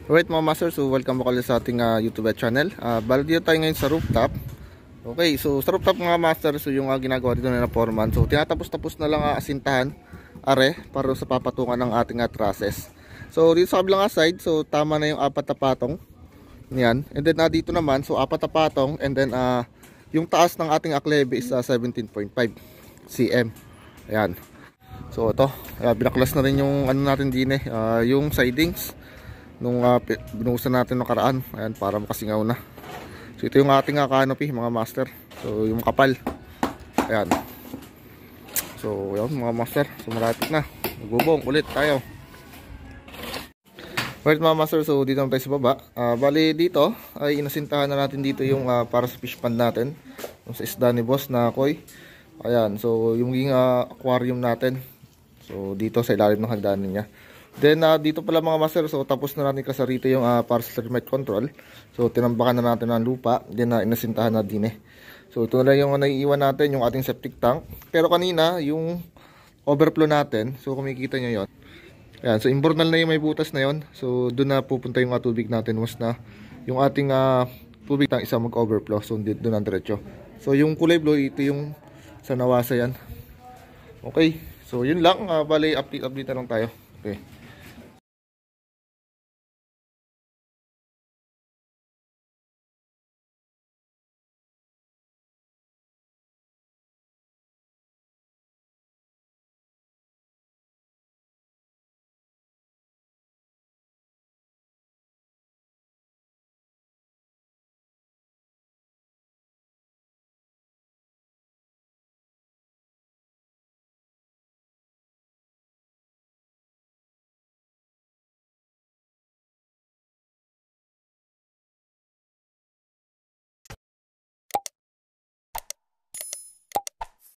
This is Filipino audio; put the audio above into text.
Alright mga master, so welcome back ulit sa ating YouTube channel. Bali dito tayo ngayon sa rooftop. Okay, so sa rooftop mga master, so yung ginagawa dito na foreman. So tinatapos-tapos na lang asintahan are para sa papatungan ng ating trusses. So dito sa kabilang side, so tama na yung 4 na patong. Yan. And then dito naman, so 4 na patong, and then yung taas ng ating aklebe is 17.5 cm. Ayan. So ito, binaklas na rin yung ano natin din yung sidings nung binuhusan natin ng karaan. Ayan, para makasingaw na. So ito yung ating canopy mga master. So yung kapal. Ayan. So yun mga master. So malapit na. Magbubong ulit tayo. Alright mga master, so dito naman tayo sa baba. Bali dito ay inasintahan na natin dito yung para sa fish pond natin. Yung sa isda ni boss na koi. Ayan, so yung aquarium natin. So dito sa ilalim ng hagdanan niya. Then dito pala mga master, so tapos na natin kasarito yung para sa termite control. So tinambakan na natin ng lupa. Then inasintahan na din So ito na lang yung naiiwan natin, yung ating septic tank. Pero kanina yung overflow natin, so kumikita nyo yun. Ayan, so imbornal na yung may butas na yun. So doon na pupunta yung tubig natin once na yung ating tubig tank isa mag-overflow. So doon na diretso. So yung kulay blue, ito yung sa nawasa yan. Okay, so yun lang. Bali update na lang tayo. Okay.